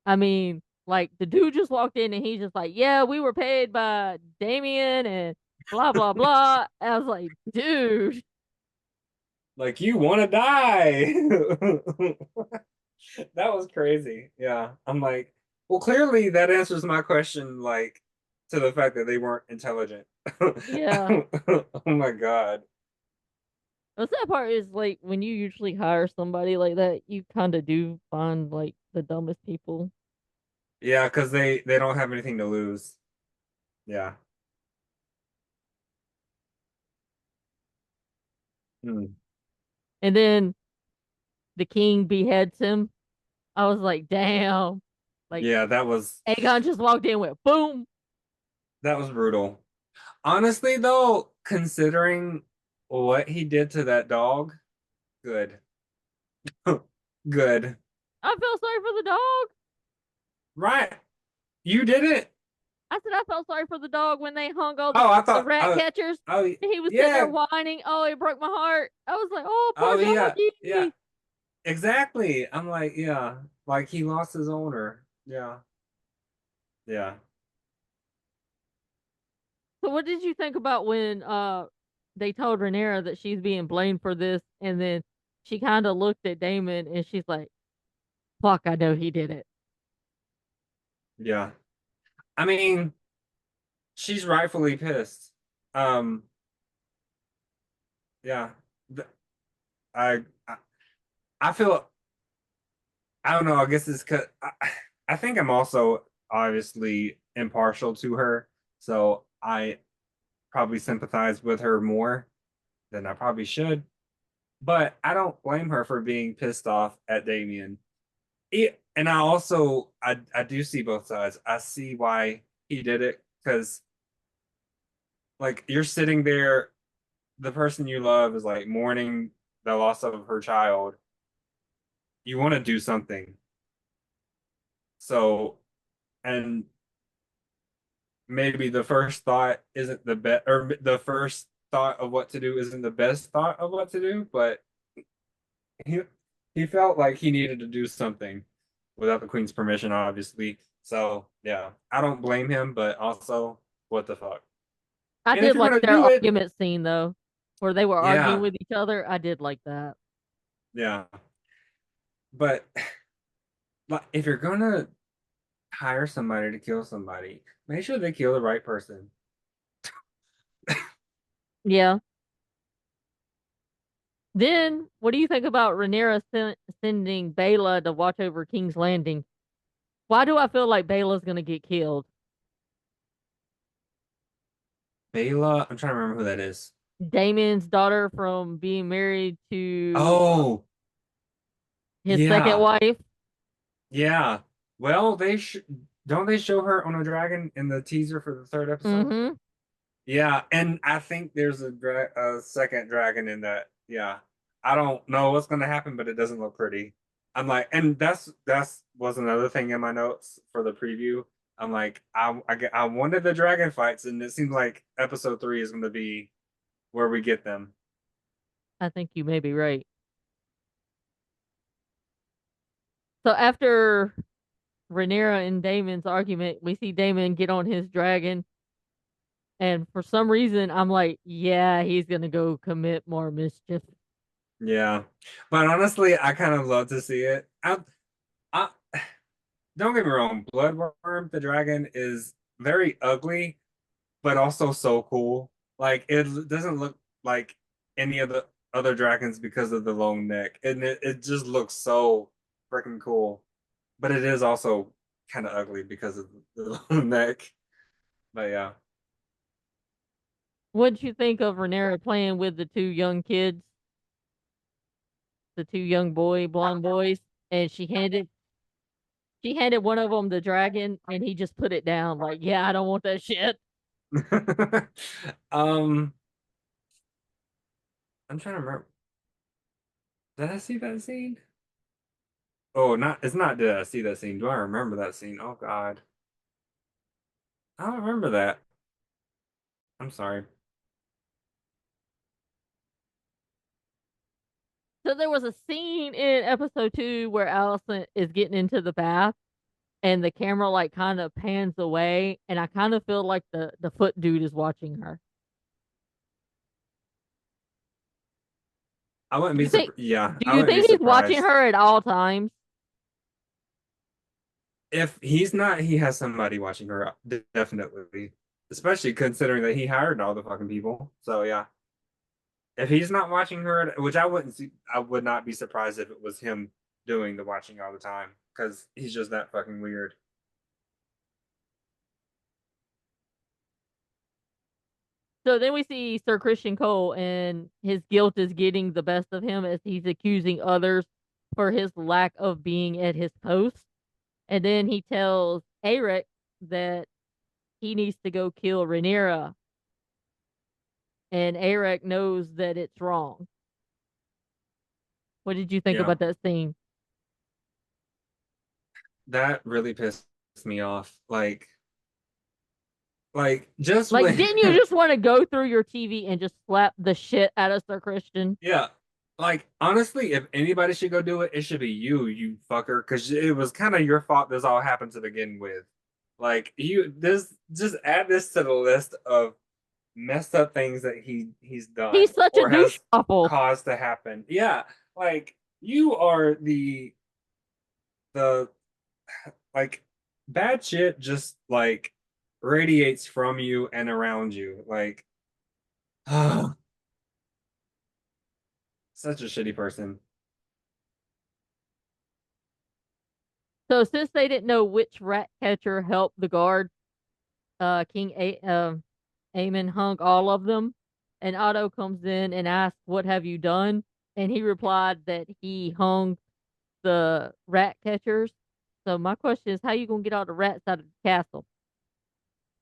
I mean, like the dude just walked in and he's just like, "Yeah, we were paid by Damien and blah blah blah." I was like, "Dude, Like you want to die. That was crazy. Yeah. I'm like, well, clearly that answers my question, like, to the fact that they weren't intelligent. yeah." Oh my God. The sad part is like when you usually hire somebody like that, you kind of do find like the dumbest people. Yeah, because they don't have anything to lose. Yeah. Hmm. And then the king beheads him. I was like, "Damn!" Like Yeah, Aegon just walked in with boom. that was brutal. Honestly, though, considering what he did to that dog, good. Good. I felt sorry for the dog. Right. You did it. I said I felt sorry for the dog when they hung all Oh, I the thought rat catchers. oh And he was sitting there yeah. whining. Oh, it broke my heart. I was like, oh, poor Oh yeah. Yeah. doggy. Exactly. I'm like, yeah. Like he lost his owner. Yeah. Yeah. So what did you think about when they told Rhaenyra that she's being blamed for this, and then she kind of looked at Damon and she's like, "Fuck, I know he did it." Yeah. I mean, she's rightfully pissed. Um, yeah. Th- I I feel I don't know, I guess it's cause I think I'm also obviously impartial to her, so I probably sympathize with her more than I probably should. But I don't blame her for being pissed off at Damien. And I do see both sides. I see why he did it because like you're sitting there, the person you love is like mourning the loss of her child. You want to do something. So, and maybe the first thought isn't the best, or the first thought of what to do isn't the best thought of what to do, but he he felt like he needed to do something without the queen's permission, obviously. So yeah, I don't blame him, but also what the fuck. I And if did you're like gonna their do it, argument scene though, where they were arguing yeah, with each other. I did like that. yeah. But like, if you're gonna hire somebody to kill somebody, make sure they kill the right person. Yeah. Then, what do you think about Rhaenyra sending Bela to watch over King's Landing? Why do I feel like Bela's gonna get killed? Bela, I'm trying to remember who that is. Damon's daughter from being married to Oh, his second yeah, wife. yeah. Well, don't they show her on a dragon in the teaser for the third episode? Mm-hmm. Yeah, and I think there's a second dragon in that. Yeah, I don't know what's gonna happen, but it doesn't look pretty. I'm like, and that's was another thing in my notes for the preview. I'm like, I wanted the dragon fights, and it seems like episode 3 is gonna be where we get them. I think you may be right. So after Rhaenyra and Damon's argument, we see Damon get on his dragon, and for some reason, I'm like, yeah, he's gonna go commit more mischief. Yeah, but honestly, I kind of love to see it. I don't get me wrong, Bloodworm the dragon is very ugly, but also so cool. Like it doesn't look like any of the other dragons because of the long neck, and it just looks so freaking cool. But it is also kind of ugly because of the long neck. But yeah, What'd you think of Rhaenyra playing with the two young kids, the two young blonde boys, and she handed one of them the dragon, and he just put it down like, yeah, I don't want that shit. um, I'm trying to remember. Did I see that scene? Oh, not it's not. Did I see that scene? Do I remember that scene? Oh God, I don't remember that. I'm sorry. So there was a scene in episode 2 where Allison is getting into the bath, and the camera like kind of pans away, and I kind of feel like the foot dude is watching her. I wouldn't Do be you think? surprised. Yeah, Do I you wouldn't be think he's watching surprised. her at all times? If he's not, he has somebody watching her, definitely. Especially considering that he hired all the fucking people. So yeah, if he's not watching her, which I would not be surprised if it was him doing the watching all the time because he's just that fucking weird. So then we see Sir Christian Cole, and his guilt is getting the best of him as he's accusing others for his lack of being at his post. And then he tells Eric that he needs to go kill Rhaenyra, and Eric knows that it's wrong. What did you think Yeah, about that scene? that really pissed me off. Like just Like, when, didn't you just want to go through your TV and just slap the shit out of Sir Christian? yeah. Like honestly, if anybody should go do it, it should be you, you fucker, because it was kind of your fault this all happened to begin with. Like you, this just add this to the list of messed up things that he's He's done such a or douche has waffle. caused to happen. Yeah, like you are the like bad shit just like radiates from you and around you. Like such a shitty person. So since they didn't know which rat catcher helped the guard, Aemon hung all of them, and Otto comes in and asks, "What have you done?" And he replied that he hung the rat catchers. So my question is, how you gonna get all the rats out of the castle?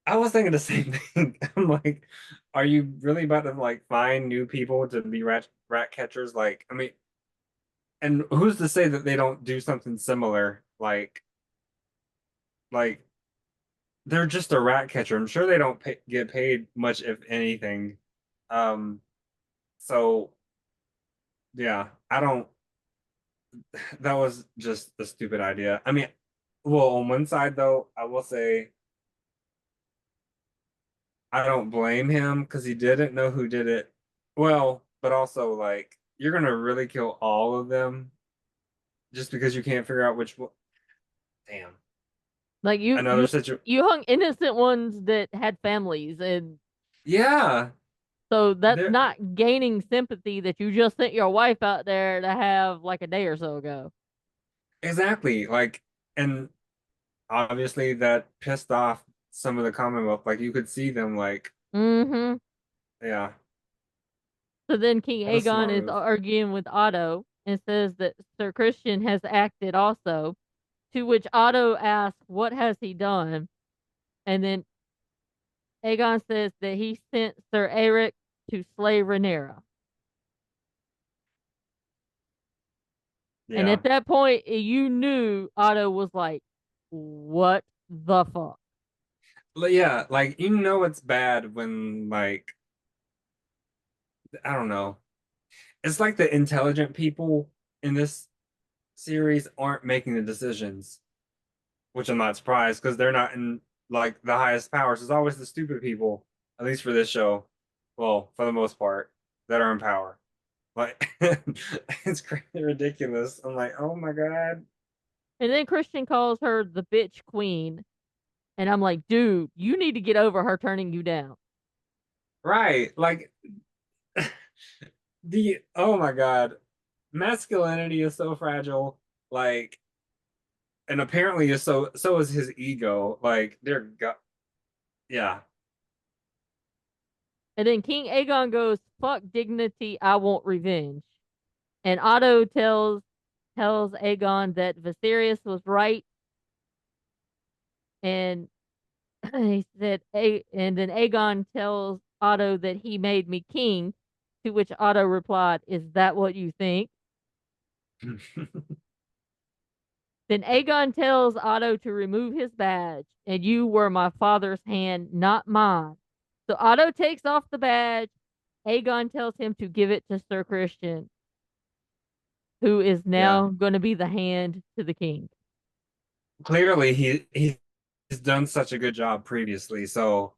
I was thinking the same thing. I'm like, are you really about to like find new people to be rat catchers? Like, I mean, and who's to say that they don't do something similar? Like they're just a rat catcher. I'm sure they don't get paid much, if anything. Um, so yeah, I don't. That was just a stupid idea. I mean, well, on one side though, I will say I don't blame him because he didn't know who did it. Well, but also like you're gonna really kill all of them just because you can't figure out which one. Damn. Like you Another you situation. you hung innocent ones that had families, and Yeah, so that's there not gaining sympathy that you just sent your wife out there to have like a day or so ago. exactly. Like, and obviously that pissed off some of the Commonwealth. Like you could see them like, Mm-hmm. yeah, So then King what a Aegon smart is move. arguing with Otto and says that Sir Christian has acted also, to which Otto asks, "What has he done?" And then Aegon says that he sent Sir Eric to slay Rhaenyra. And Yeah. at that point, you knew Otto was like, "What the fuck?" Yeah, like you know it's bad when like I don't know. It's like the intelligent people in this series aren't making the decisions, which I'm not surprised because they're not in like the highest powers. It's always the stupid people, at least for this show. Well, for the most part, that are in power. Like it's crazy ridiculous. I'm like, oh my God. And then Christian calls her the bitch queen. And I'm like, dude, you need to get over her turning you down. Right. Like the oh my God. Masculinity is so fragile. Like, and apparently is so is his ego. Like they're go yeah. And then King Aegon goes, fuck dignity, I want revenge. And Otto tells Aegon that Viserys was right, and he said, and then Aegon tells Otto that he made me king, to which Otto replied, "Is that what you think?" Then Aegon tells Otto to remove his badge, and you were my father's hand, not mine. So Otto takes off the badge. Aegon tells him to give it to Sir Christian, who is Yeah. now going to be the hand to the king. Clearly he's done such a good job previously, so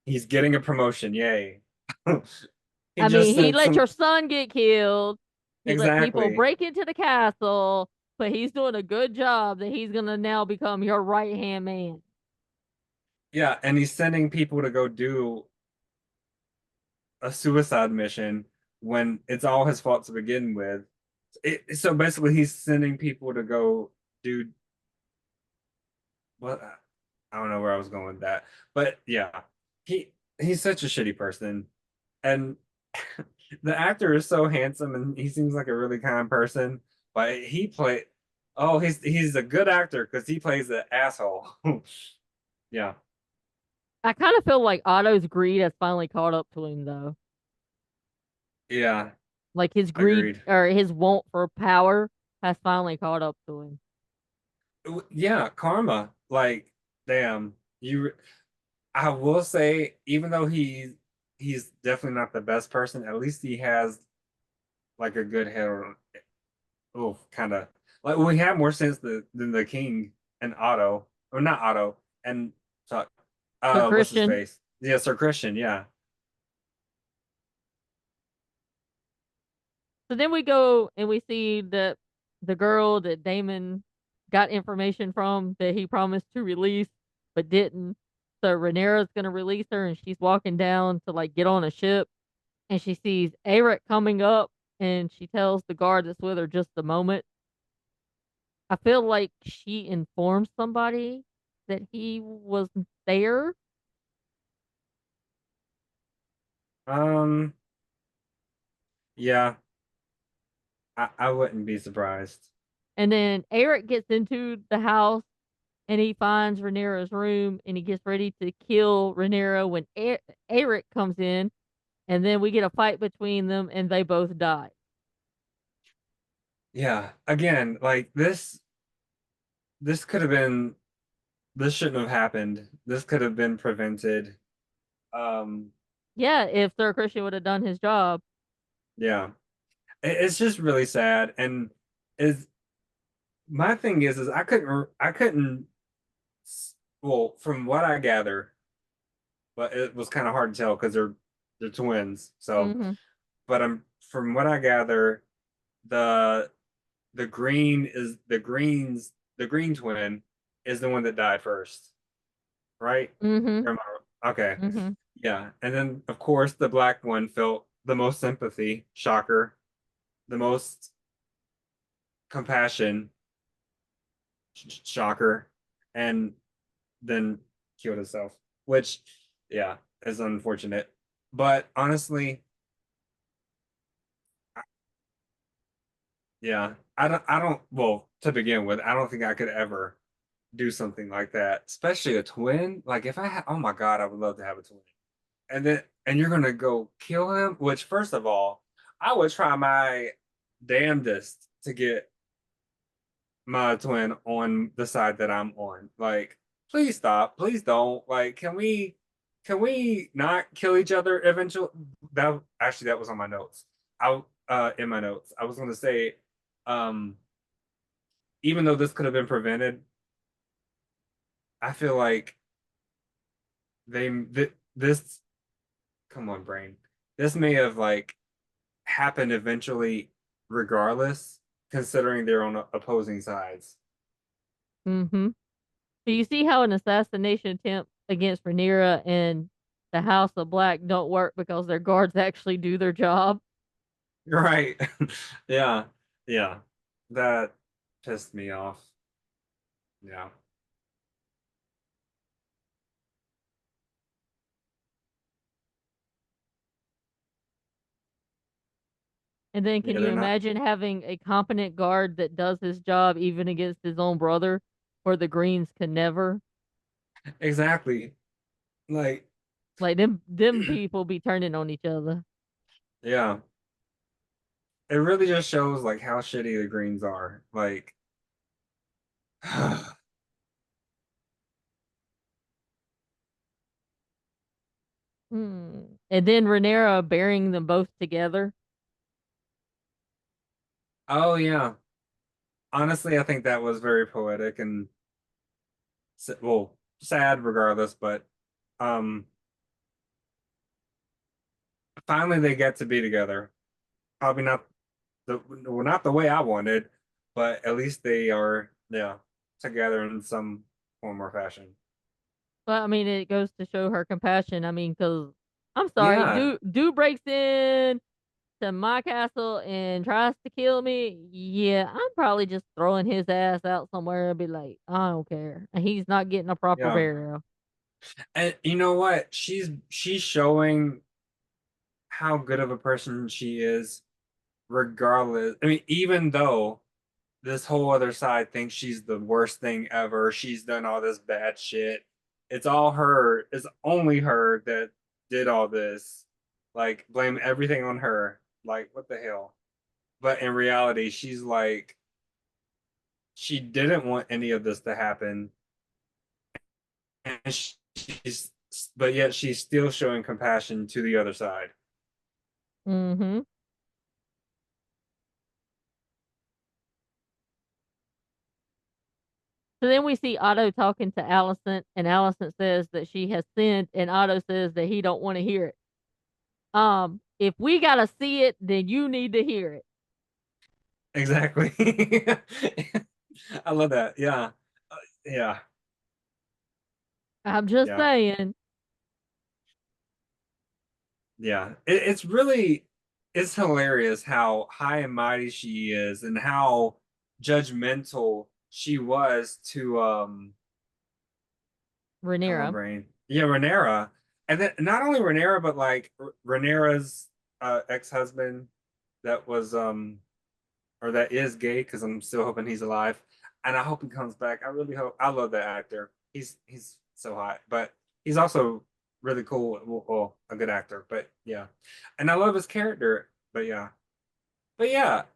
he's getting a promotion. Yay. He I just mean, he sent let some your son get killed. He let people exactly. break into the castle, but he's doing a good job that he's going to now become your right hand man. Yeah, and he's sending people to go do a suicide mission when it's all his fault to begin with. So basically he's sending people to go do what I don't know where I was going with that. But yeah, he's such a shitty person. And the actor is so handsome and he seems like a really kind person, but he played oh he's a good actor because he plays the asshole. Yeah, I kind of feel like Otto's greed has finally caught up to him, though. yeah, Like his greed agreed. or his want for power has finally caught up to him. Yeah, karma. Like, damn, you I will say, even though he's definitely not the best person, at least he has like a good head on oh kind of like we have more sense than the king and Otto. Or not Otto and fuck Sir what's his Christian. face? Yeah, Sir Christian, yeah. So then we go and we see that the girl that Damon got information from that he promised to release but didn't. So Rhaenyra's gonna release her, and she's walking down to like get on a ship, and she sees Eric coming up, and she tells the guard that's with her just a moment. I feel like she informed somebody that he was there. Um, yeah, I wouldn't be surprised. And then Eric gets into the house and he finds Rhaenyra's room and he gets ready to kill Rhaenyra when Eric comes in. And then we get a fight between them and they both die. Yeah, again, like this could have been this shouldn't have happened. This could have been prevented. Um, Yeah, if Sir Christian would have done his job. yeah. It's just really sad. And is my thing is I couldn't well, from what I gather, but it was kind of hard to tell because they're twins. So, Hmm. but I'm from what I gather, the the green twin is the one that died first, right? Hmm. Okay. Hmm. Yeah. And then of course the black one felt the most sympathy, shocker, the most compassion, shocker, and then killed himself, which yeah, is unfortunate. But honestly, yeah, I don't well, to begin with, I don't think I could ever do something like that, especially a twin. Like if I had, oh my God, I would love to have a twin. And you're gonna go kill him, which first of all, I would try my damnedest to get my twin on the side that I'm on. Like, please stop, please don't. Like, can we not kill each other eventually? That actually that was on my notes. I in my notes. I was gonna say, um, even though this could have been prevented, I feel like this come on, brain. This may have like happened eventually regardless, considering they're on opposing sides. Hmm. Do you see how an assassination attempt against Rhaenyra and the House of Black don't work because their guards actually do their job? Right. Yeah. Yeah. That pissed me off. Yeah. And then can Yeah, you they're not imagine having a competent guard that does his job even against his own brother, where the Greens can never? exactly. Like, Like them people be turning on each other. yeah. It really just shows like how shitty the Greens are. Like, Hmm. And then Rhaenyra burying them both together. oh yeah. Honestly, I think that was very poetic and well, sad regardless, but um finally they get to be together. Probably not well, not the way I wanted, but at least they are, yeah, together in some form or fashion. But I mean, it goes to show her compassion. I mean, because I'm sorry, Yeah, do breaks in to my castle and tries to kill me. Yeah, I'm probably just throwing his ass out somewhere and be like, I don't care. And he's not getting a proper yeah. burial. And you know what? She's showing how good of a person she is, regardless. I mean, even though this whole other side thinks she's the worst thing ever, she's done all this bad shit. It's all her. It's only her that did all this. Like, blame everything on her. Like, what the hell? But in reality, she's like, she didn't want any of this to happen. And she's, but yet she's still showing compassion to the other side. Mm-hmm. So then we see Otto talking to Allison, and Allison says that she has sinned, and Otto says that he don't want to hear it. If we gotta see it, then you need to hear it. Exactly. I love that. Yeah. Yeah. I'm just Yeah. saying. Yeah. It's really it's hilarious how high and mighty she is and how judgmental she was to oh my Rhaenyra. brain. Yeah, Rhaenyra. And then not only Rhaenyra, but like Rhaenyra's ex-husband that was or that is gay because I'm still hoping he's alive. And I hope he comes back. I really hope. I love that actor. He's so hot, but he's also really cool. Well, a good actor. But yeah, and I love his character. But yeah,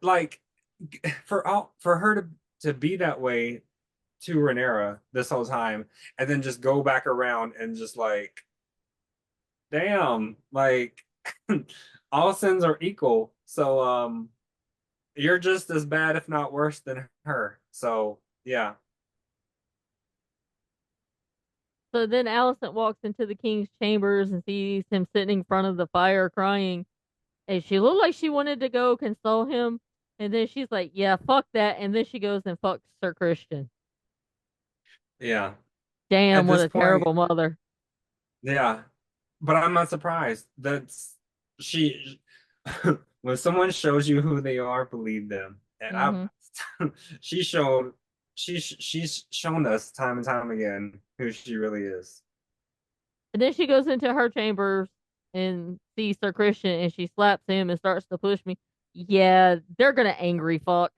like for her to be that way to Rhaenyra this whole time, and then just go back around and just like, damn, like all sins are equal. So you're just as bad, if not worse, than her. So yeah, So then Alicent walks into the king's chambers and sees him sitting in front of the fire crying. And she looked like she wanted to go console him. And then she's like, yeah, fuck that. And then she goes and fucks Sir Christian. yeah. Damn, At what this a point, terrible mother. yeah. But I'm not surprised. That's she when someone shows you who they are, believe them. And I Hmm. she showed she's shown us time and time again who she really is. And then she goes into her chambers and sees Sir Christian and she slaps him and starts to push me. Yeah, they're gonna angry fuck.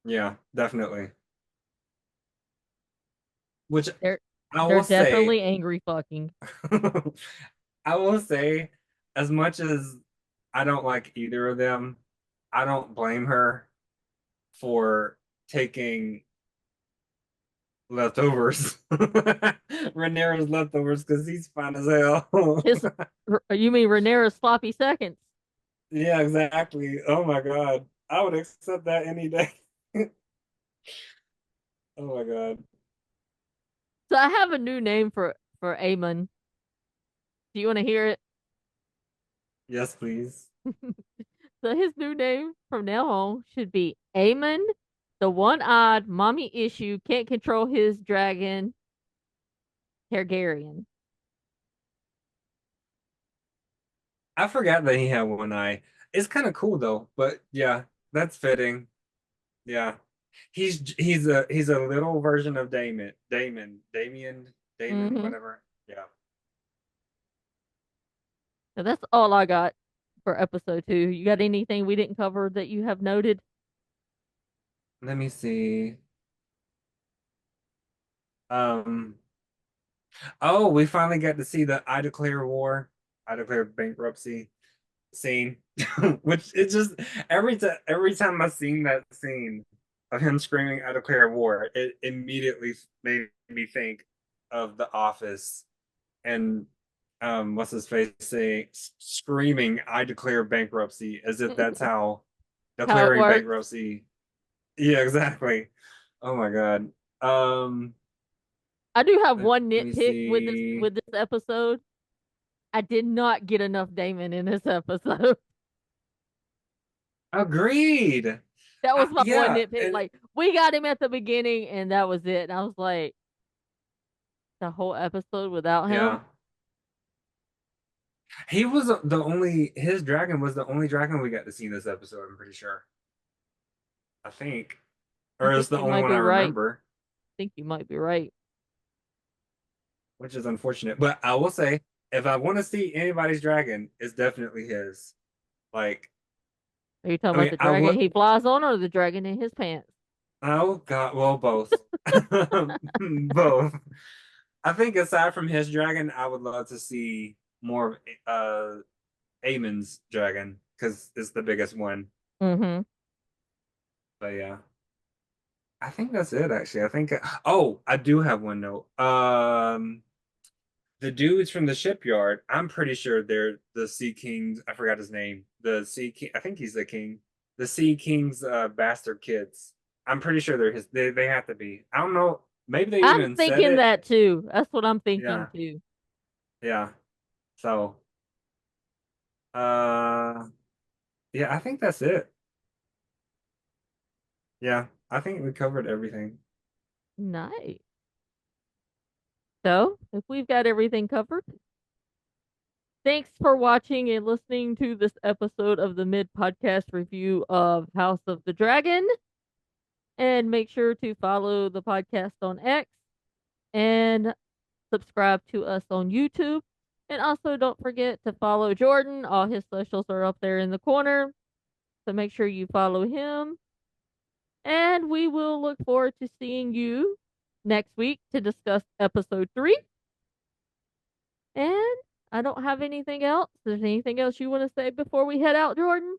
Yeah, definitely. Which They're I they're will say, definitely angry fucking. I will say, as much as I don't like either of them, I don't blame her for taking leftovers. Rhaenyra's leftovers because he's fine as hell. His you mean Rhaenyra's sloppy seconds. Yeah, exactly. Oh my God. I would accept that any day. Oh my God. So I have a new name for Aemon. Do you want to hear it? Yes, please. So his new name from now on should be Aemon, the one-eyed mommy issue can't control his dragon Targaryen. I forgot that he had one eye. It's kind of cool though, but yeah, that's fitting. Yeah. He's a little version of Damien, Mm-hmm. whatever. Yeah. So that's all I got for episode 2. You got anything we didn't cover that you have noted? Let me see. Um, oh, we finally got to see the I declare war, I declare bankruptcy scene, which it just every time I seen that scene of him screaming I declare war, it immediately made me think of The Office and what's his face saying screaming I declare bankruptcy as if that's how How it declaring works. bankruptcy. Yeah, exactly. Oh my God. Um, I do have let one me nitpick see. with this episode. I did not get enough Damon in this episode. Agreed. That was my one Yeah, nitpick. and Like we got him at the beginning and that was it. And I was like, the whole episode without him. yeah. He was the only his dragon was the only dragon we got to see in this episode, I'm pretty sure. I think. I Or think it's the you only might one be I right. remember, I think you might be right. which is unfortunate. But I will say, if I want to see anybody's dragon, it's definitely his. Like, Are you talking I about mean, the I dragon would. he flies on or the dragon in his pants? Oh God, well, both. Both. I think aside from his dragon, I would love to see more of Aemon's dragon because it's the biggest one. Mm-hmm. But yeah, I think that's it actually. I think oh, I do have one note. The dudes from the shipyard, I'm pretty sure they're the Sea Kings. I forgot his name. The Sea King, I think he's the king. The Sea King's bastard kids. I'm pretty sure they're his. They have to be. I don't know. Maybe they I'm even said thinking it. that too. That's what I'm thinking Yeah, too. yeah. So, uh, yeah, I think that's it. Yeah, I think we covered everything. Nice. So, if we've got everything covered, thanks for watching and listening to this episode of the Mid Podcast review of House of the Dragon. And make sure to follow the podcast on X and subscribe to us on YouTube. And also don't forget to follow Jordan. All his socials are up there in the corner. So make sure you follow him. And we will look forward to seeing you next week to discuss episode 3. And I don't have anything else. Is there anything else you want to say before we head out, Jordan?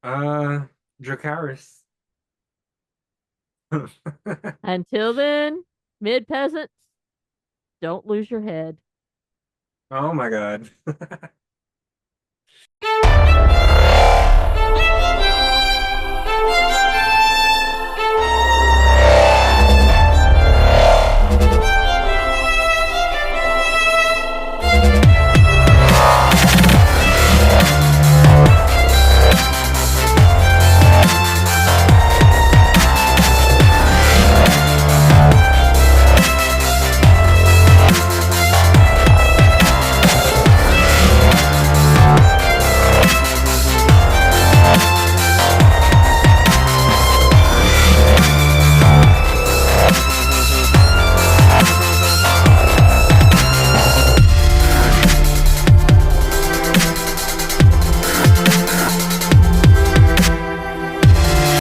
Uh, Dracarys. Until then, mid peasants, don't lose your head. Oh my God.